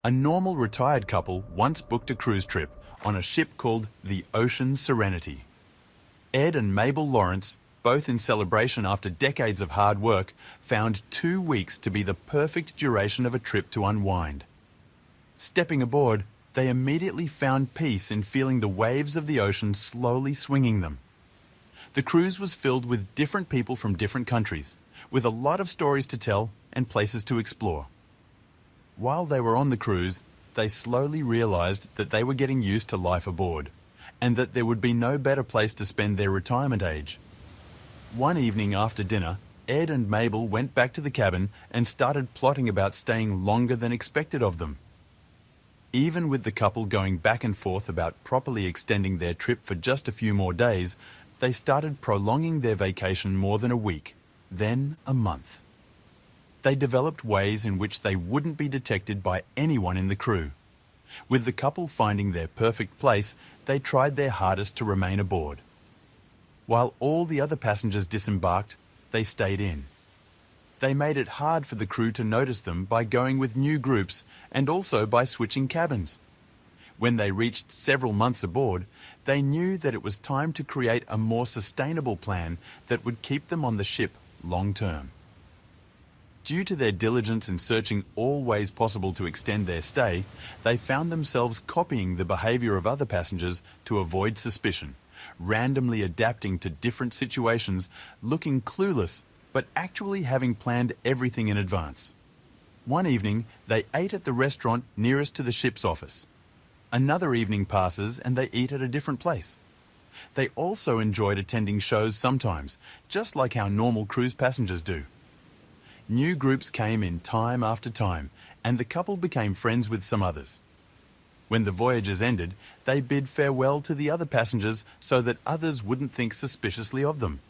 A normal retired couple once booked a cruise trip on a ship called the Ocean Serenity. Ed and Mabel Lawrence, both in celebration after decades of hard work, found 2 weeks to be the perfect duration of a trip to unwind. Stepping aboard, they immediately found peace in feeling the waves of the ocean slowly swinging them. The cruise was filled with different people from different countries, with a lot of stories to tell and places to explore. While they were on the cruise, they slowly realized that they were getting used to life aboard, and that there would be no better place to spend their retirement age. One evening after dinner, Ed and Mabel went back to the cabin and started plotting about staying longer than expected of them. Even with the couple going back and forth about properly extending their trip for just a few more days, they started prolonging their vacation more than a week, then a month. They developed ways in which they wouldn't be detected by anyone in the crew. With the couple finding their perfect place, they tried their hardest to remain aboard. While all the other passengers disembarked, they stayed in. They made it hard for the crew to notice them by going with new groups and also by switching cabins. When they reached several months aboard, they knew that it was time to create a more sustainable plan that would keep them on the ship long term. Due to their diligence in searching all ways possible to extend their stay, they found themselves copying the behaviour of other passengers to avoid suspicion, randomly adapting to different situations, looking clueless, but actually having planned everything in advance. One evening, they ate at the restaurant nearest to the ship's office. Another evening passes and they eat at a different place. They also enjoyed attending shows sometimes, just like how normal cruise passengers do. New groups came in time after time, and the couple became friends with some others. When the voyages ended, they bid farewell to the other passengers so that others wouldn't think suspiciously of them.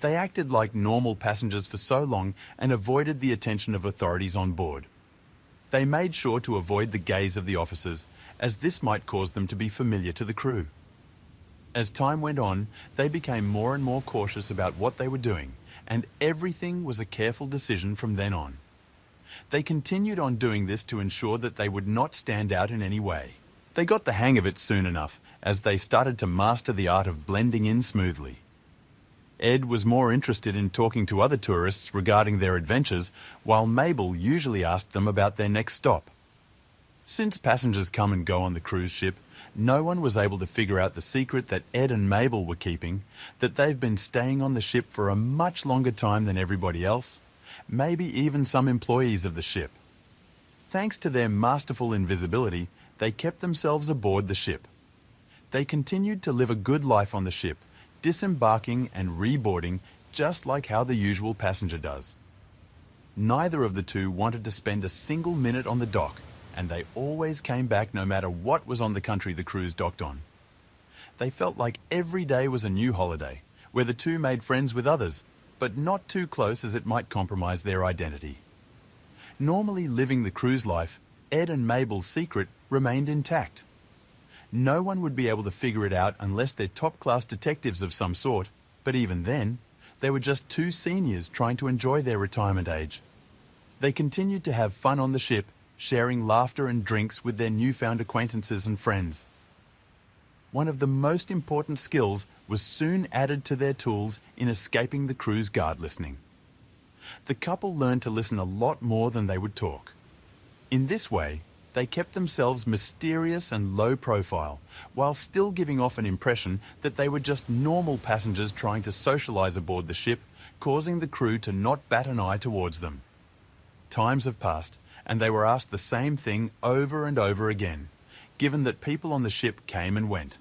They acted like normal passengers for so long and avoided the attention of authorities on board. They made sure to avoid the gaze of the officers, as this might cause them to be familiar to the crew. As time went on, they became more and more cautious about what they were doing, and everything was a careful decision from then on. They continued on doing this to ensure that they would not stand out in any way. They got the hang of it soon enough, as they started to master the art of blending in smoothly. Ed was more interested in talking to other tourists regarding their adventures, while Mabel usually asked them about their next stop. Since passengers come and go on the cruise ship, no one was able to figure out the secret that Ed and Mabel were keeping, that they've been staying on the ship for a much longer time than everybody else, maybe even some employees of the ship. Thanks to their masterful invisibility, they kept themselves aboard the ship. They continued to live a good life on the ship, disembarking and reboarding just like how the usual passenger does. Neither of the two wanted to spend a single minute on the dock, and they always came back no matter what was on the country the cruise docked on. They felt like every day was a new holiday, where the two made friends with others, but not too close as it might compromise their identity. Normally living the cruise life, Ed and Mabel's secret remained intact. No one would be able to figure it out unless they're top-class detectives of some sort, but even then, they were just two seniors trying to enjoy their retirement age. They continued to have fun on the ship, sharing laughter and drinks with their newfound acquaintances and friends. One of the most important skills was soon added to their tools in escaping the cruise guard listening. The couple learned to listen a lot more than they would talk. In this way, they kept themselves mysterious and low profile, while still giving off an impression that they were just normal passengers trying to socialize aboard the ship, causing the crew to not bat an eye towards them. Times have passed, and they were asked the same thing over and over again, given that people on the ship came and went.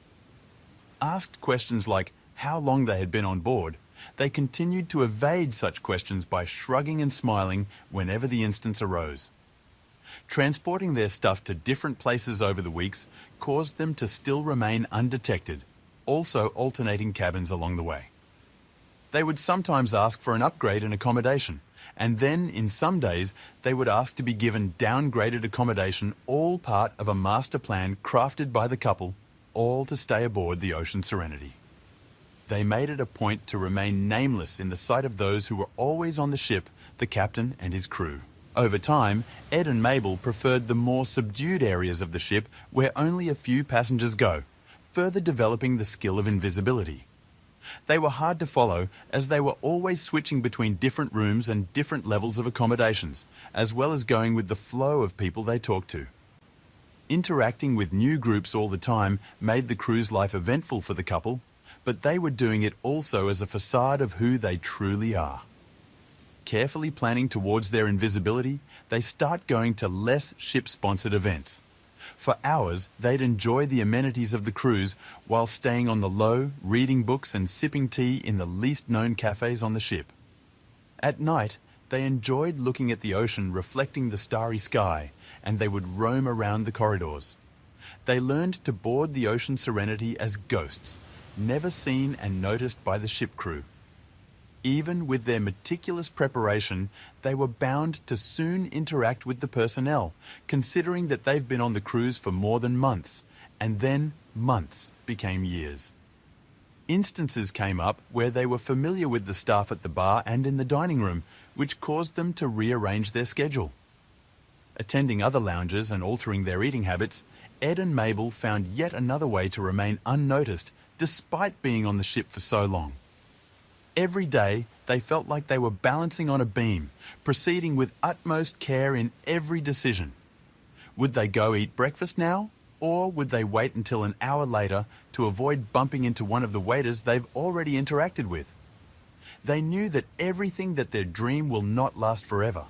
Asked questions like how long they had been on board, they continued to evade such questions by shrugging and smiling whenever the instance arose. Transporting their stuff to different places over the weeks caused them to still remain undetected, also alternating cabins along the way. They would sometimes ask for an upgrade in accommodation, and then, in some days, they would ask to be given downgraded accommodation, all part of a master plan crafted by the couple, all to stay aboard the Ocean Serenity. They made it a point to remain nameless in the sight of those who were always on the ship, the captain and his crew. Over time, Ed and Mabel preferred the more subdued areas of the ship where only a few passengers go, further developing the skill of invisibility. They were hard to follow as they were always switching between different rooms and different levels of accommodations, as well as going with the flow of people they talked to. Interacting with new groups all the time made the cruise life eventful for the couple, but they were doing it also as a facade of who they truly are. Carefully planning towards their invisibility, they start going to less ship-sponsored events. For hours, they'd enjoy the amenities of the cruise while staying on the low, reading books and sipping tea in the least-known cafes on the ship. At night, they enjoyed looking at the ocean reflecting the starry sky, and they would roam around the corridors. They learned to board the Ocean Serenity as ghosts, never seen and noticed by the ship crew. Even with their meticulous preparation, they were bound to soon interact with the personnel, considering that they've been on the cruise for more than months, and then months became years. Instances came up where they were familiar with the staff at the bar and in the dining room, which caused them to rearrange their schedule. Attending other lounges and altering their eating habits, Ed and Mabel found yet another way to remain unnoticed despite being on the ship for so long. Every day, they felt like they were balancing on a beam, proceeding with utmost care in every decision. Would they go eat breakfast now, or would they wait until an hour later to avoid bumping into one of the waiters they've already interacted with? They knew that everything that their dream will not last forever,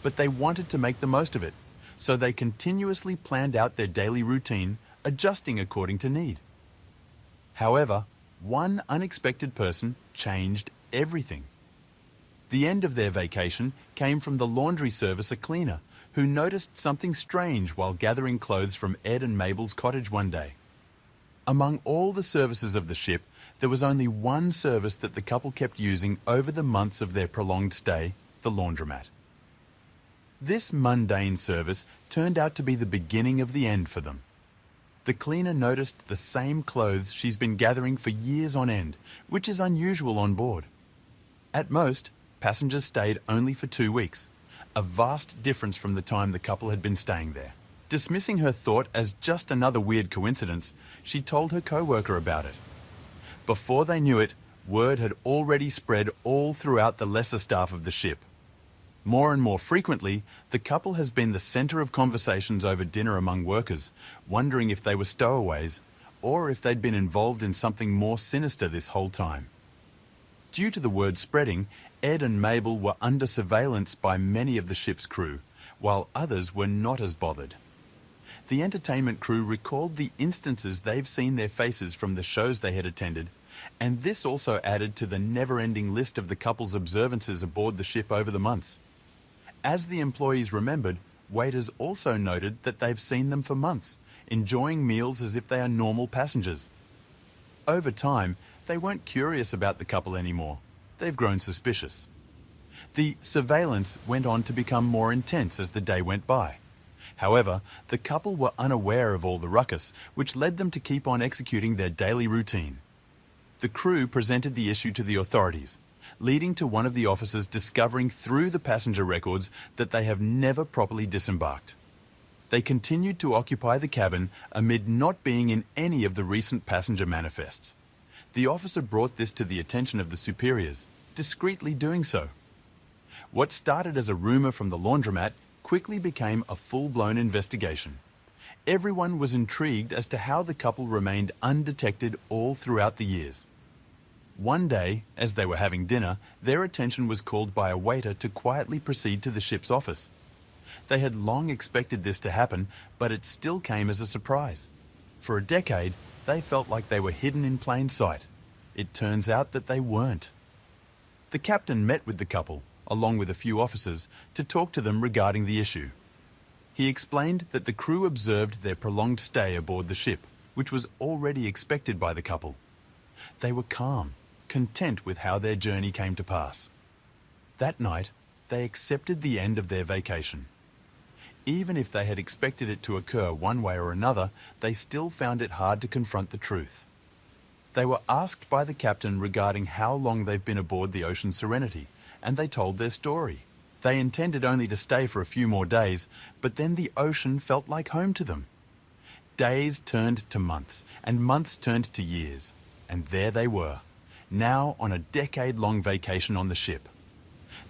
but they wanted to make the most of it, so they continuously planned out their daily routine, adjusting according to need. However, one unexpected person changed everything. The end of their vacation came from the laundry service, a cleaner, who noticed something strange while gathering clothes from Ed and Mabel's cottage one day. Among all the services of the ship, there was only one service that the couple kept using over the months of their prolonged stay, the laundromat. This mundane service turned out to be the beginning of the end for them. The cleaner noticed the same clothes she's been gathering for years on end, which is unusual on board. At most, passengers stayed only for 2 weeks, a vast difference from the time the couple had been staying there. Dismissing her thought as just another weird coincidence, she told her co-worker about it. Before they knew it, word had already spread all throughout the lesser staff of the ship. More and more frequently, the couple has been the centre of conversations over dinner among workers, wondering if they were stowaways or if they'd been involved in something more sinister this whole time. Due to the word spreading, Ed and Mabel were under surveillance by many of the ship's crew, while others were not as bothered. The entertainment crew recalled the instances they've seen their faces from the shows they had attended, and this also added to the never-ending list of the couple's observances aboard the ship over the months. As the employees remembered, waiters also noted that they've seen them for months, enjoying meals as if they are normal passengers. Over time, they weren't curious about the couple anymore. They've grown suspicious. The surveillance went on to become more intense as the day went by. However, the couple were unaware of all the ruckus, which led them to keep on executing their daily routine. The crew presented the issue to the authorities, leading to one of the officers discovering through the passenger records that they have never properly disembarked. They continued to occupy the cabin amid not being in any of the recent passenger manifests. The officer brought this to the attention of the superiors, discreetly doing so. What started as a rumour from the laundromat quickly became a full-blown investigation. Everyone was intrigued as to how the couple remained undetected all throughout the years. One day, as they were having dinner, their attention was called by a waiter to quietly proceed to the ship's office. They had long expected this to happen, but it still came as a surprise. For a decade, they felt like they were hidden in plain sight. It turns out that they weren't. The captain met with the couple, along with a few officers, to talk to them regarding the issue. He explained that the crew observed their prolonged stay aboard the ship, which was already expected by the couple. They were calm, content with how their journey came to pass. That night, they accepted the end of their vacation. Even if they had expected it to occur one way or another, they still found it hard to confront the truth. They were asked by the captain regarding how long they've been aboard the Ocean Serenity, and they told their story. They intended only to stay for a few more days, but then the ocean felt like home to them. Days turned to months, and months turned to years, and there they were, now on a decade-long vacation on the ship.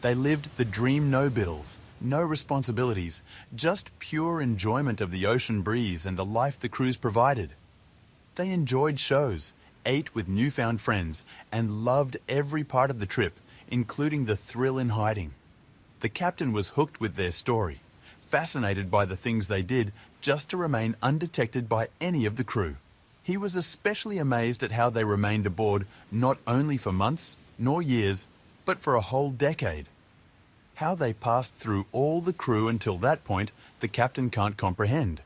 They lived the dream, no bills, no responsibilities, just pure enjoyment of the ocean breeze and the life the cruise provided. They enjoyed shows, ate with newfound friends, and loved every part of the trip, including the thrill in hiding. The captain was hooked with their story, fascinated by the things they did just to remain undetected by any of the crew. He was especially amazed at how they remained aboard not only for months nor years, but for a whole decade. How they passed through all the crew until that point, the captain can't comprehend.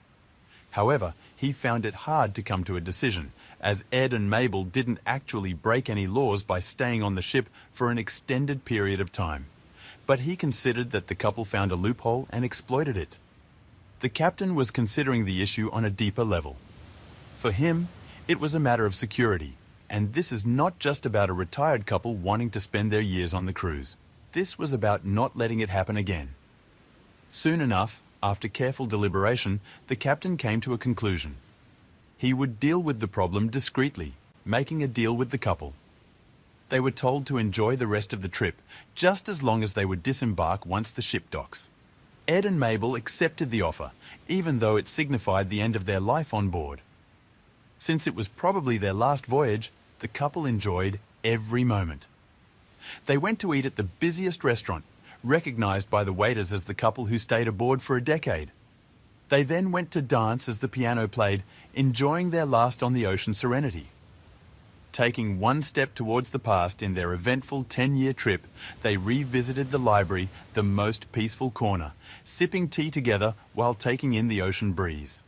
However, he found it hard to come to a decision, as Ed and Mabel didn't actually break any laws by staying on the ship for an extended period of time. But he considered that the couple found a loophole and exploited it. The captain was considering the issue on a deeper level. For him, it was a matter of security, and this is not just about a retired couple wanting to spend their years on the cruise. This was about not letting it happen again. Soon enough, after careful deliberation, the captain came to a conclusion. He would deal with the problem discreetly, making a deal with the couple. They were told to enjoy the rest of the trip, just as long as they would disembark once the ship docks. Ed and Mabel accepted the offer, even though it signified the end of their life on board. Since it was probably their last voyage, the couple enjoyed every moment. They went to eat at the busiest restaurant, recognized by the waiters as the couple who stayed aboard for a decade. They then went to dance as the piano played, enjoying their last on the ocean serenity. Taking one step towards the past in their eventful 10-year trip, they revisited the library, the most peaceful corner, sipping tea together while taking in the ocean breeze.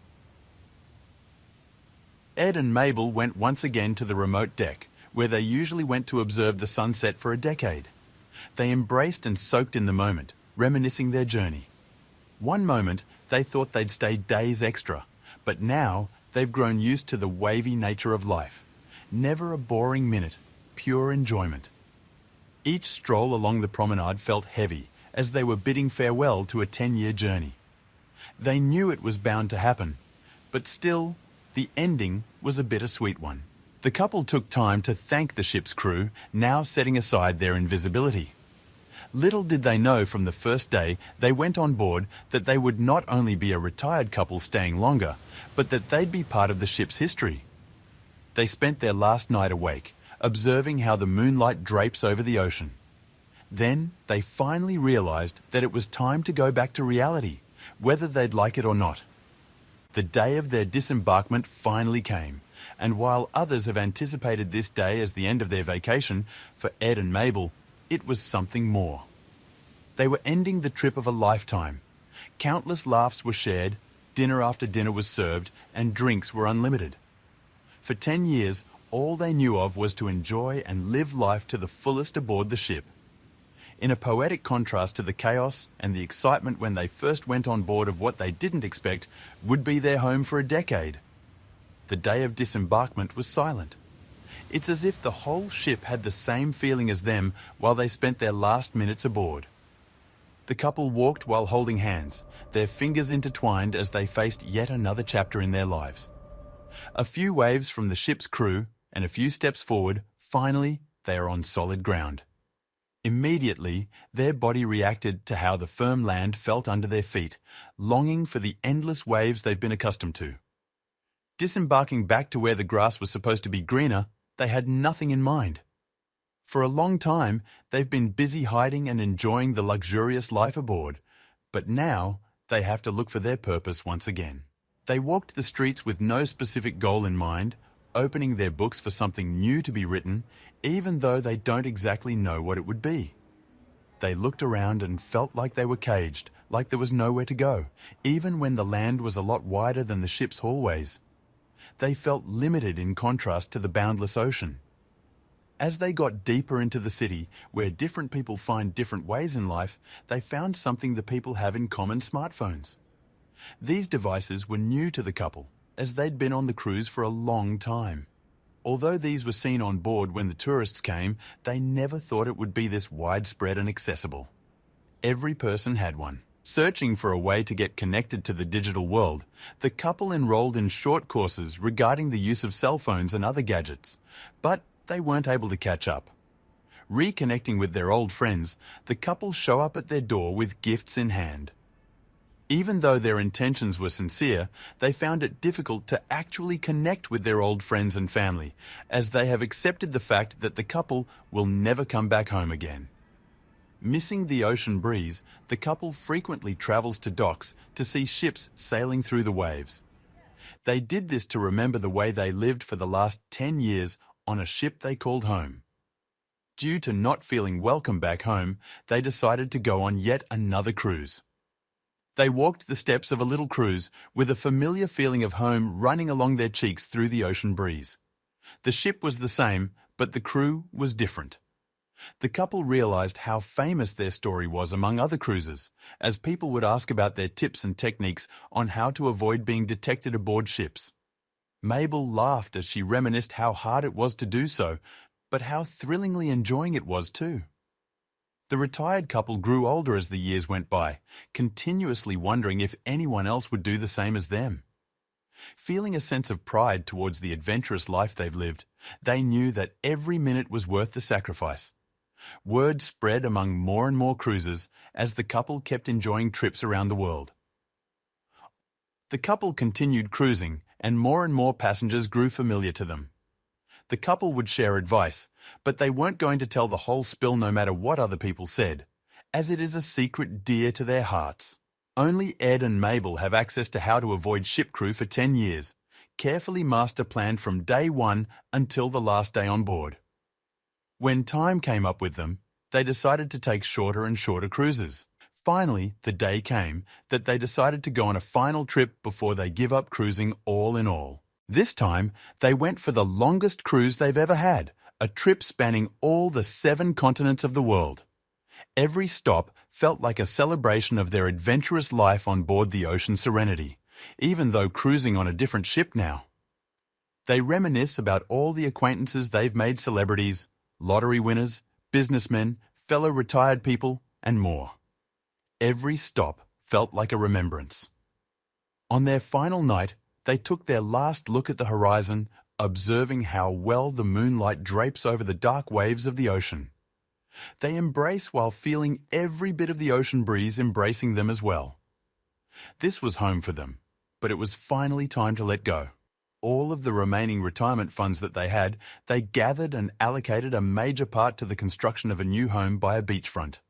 Ed and Mabel went once again to the remote deck, where they usually went to observe the sunset for a decade. They embraced and soaked in the moment, reminiscing their journey. One moment, they thought they'd stay days extra, but now they've grown used to the wavy nature of life. Never a boring minute, pure enjoyment. Each stroll along the promenade felt heavy, as they were bidding farewell to a 10-year journey. They knew it was bound to happen, but still, the ending was a bittersweet one. The couple took time to thank the ship's crew, now setting aside their invisibility. Little did they know from the first day they went on board that they would not only be a retired couple staying longer, but that they'd be part of the ship's history. They spent their last night awake, observing how the moonlight drapes over the ocean. Then they finally realized that it was time to go back to reality, whether they'd like it or not. The day of their disembarkment finally came, and while others have anticipated this day as the end of their vacation, for Ed and Mabel, it was something more. They were ending the trip of a lifetime. Countless laughs were shared, dinner after dinner was served, and drinks were unlimited. For 10 years, all they knew of was to enjoy and live life to the fullest aboard the ship. In a poetic contrast to the chaos and the excitement when they first went on board of what they didn't expect would be their home for a decade. The day of disembarkment was silent. It's as if the whole ship had the same feeling as them while they spent their last minutes aboard. The couple walked while holding hands, their fingers intertwined as they faced yet another chapter in their lives. A few waves from the ship's crew and a few steps forward, finally, they are on solid ground. Immediately, their body reacted to how the firm land felt under their feet, longing for the endless waves they've been accustomed to. Disembarking back to where the grass was supposed to be greener, they had nothing in mind. For a long time, they've been busy hiding and enjoying the luxurious life aboard, but now they have to look for their purpose once again. They walked the streets with no specific goal in mind, opening their books for something new to be written, even though they don't exactly know what it would be. They looked around and felt like they were caged, like there was nowhere to go, even when the land was a lot wider than the ship's hallways. They felt limited in contrast to the boundless ocean. As they got deeper into the city, where different people find different ways in life, they found something the people have in common: smartphones. These devices were new to the couple, as they'd been on the cruise for a long time. Although these were seen on board when the tourists came, they never thought it would be this widespread and accessible. Every person had one. Searching for a way to get connected to the digital world, the couple enrolled in short courses regarding the use of cell phones and other gadgets, but they weren't able to catch up. Reconnecting with their old friends, the couple show up at their door with gifts in hand. Even though their intentions were sincere, they found it difficult to actually connect with their old friends and family, as they have accepted the fact that the couple will never come back home again. Missing the ocean breeze, the couple frequently travels to docks to see ships sailing through the waves. They did this to remember the way they lived for the last 10 years on a ship they called home. Due to not feeling welcome back home, they decided to go on yet another cruise. They walked the steps of a little cruise with a familiar feeling of home running along their cheeks through the ocean breeze. The ship was the same, but the crew was different. The couple realized how famous their story was among other cruisers, as people would ask about their tips and techniques on how to avoid being detected aboard ships. Mabel laughed as she reminisced how hard it was to do so, but how thrillingly enjoying it was too. The retired couple grew older as the years went by, continuously wondering if anyone else would do the same as them. Feeling a sense of pride towards the adventurous life they've lived, they knew that every minute was worth the sacrifice. Word spread among more and more cruisers as the couple kept enjoying trips around the world. The couple continued cruising, and more passengers grew familiar to them. The couple would share advice, but they weren't going to tell the whole spill no matter what other people said, as it is a secret dear to their hearts. Only Ed and Mabel have access to how to avoid ship crew for 10 years, carefully master planned from day one until the last day on board. When time came up with them, they decided to take shorter and shorter cruises. Finally, the day came that they decided to go on a final trip before they give up cruising all in all. This time, they went for the longest cruise they've ever had, a trip spanning all the 7 continents of the world. Every stop felt like a celebration of their adventurous life on board the Ocean Serenity, even though cruising on a different ship now. They reminisce about all the acquaintances they've made celebrities, lottery winners, businessmen, fellow retired people, and more. Every stop felt like a remembrance. On their final night, they took their last look at the horizon, observing how well the moonlight drapes over the dark waves of the ocean. They embrace while feeling every bit of the ocean breeze embracing them as well. This was home for them, but it was finally time to let go. All of the remaining retirement funds that they had, they gathered and allocated a major part to the construction of a new home by a beachfront.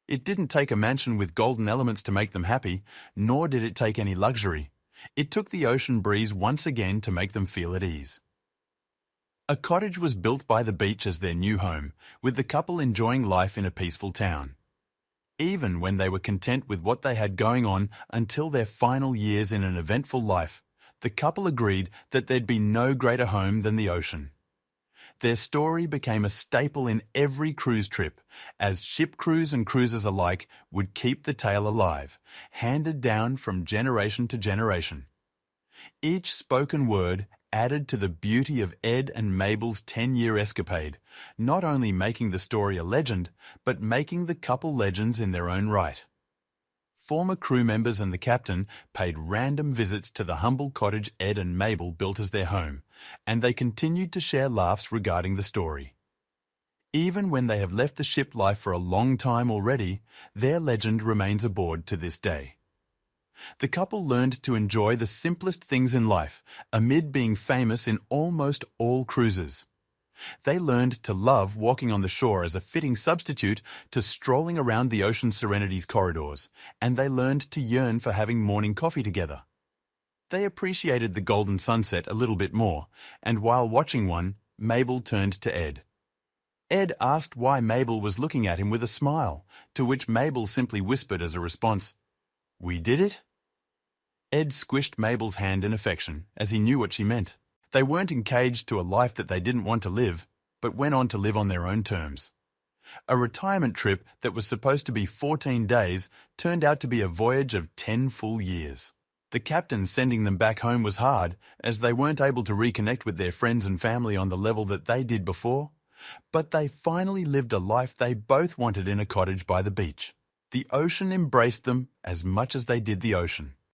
It didn't take a mansion with golden elements to make them happy, nor did it take any luxury. It took the ocean breeze once again to make them feel at ease. A cottage was built by the beach as their new home, with the couple enjoying life in a peaceful town. Even when they were content with what they had going on until their final years in an eventful life, the couple agreed that there'd be no greater home than the ocean. Their story became a staple in every cruise trip, as ship crews and cruisers alike would keep the tale alive, handed down from generation to generation. Each spoken word added to the beauty of Ed and Mabel's 10-year escapade, not only making the story a legend, but making the couple legends in their own right. Former crew members and the captain paid random visits to the humble cottage Ed and Mabel built as their home, and they continued to share laughs regarding the story. Even when they have left the ship life for a long time already, their legend remains aboard to this day. The couple learned to enjoy the simplest things in life, amid being famous in almost all cruises. They learned to love walking on the shore as a fitting substitute to strolling around the Ocean Serenity's corridors, and they learned to yearn for having morning coffee together. They appreciated the golden sunset a little bit more, and while watching one, Mabel turned to Ed. Ed asked why Mabel was looking at him with a smile, to which Mabel simply whispered as a response, "We did it?" Ed squished Mabel's hand in affection, as he knew what she meant. They weren't encaged to a life that they didn't want to live, but went on to live on their own terms. A retirement trip that was supposed to be 14 days turned out to be a voyage of 10 full years. The captain sending them back home was hard, as they weren't able to reconnect with their friends and family on the level that they did before, but they finally lived a life they both wanted in a cottage by the beach. The ocean embraced them as much as they did the ocean.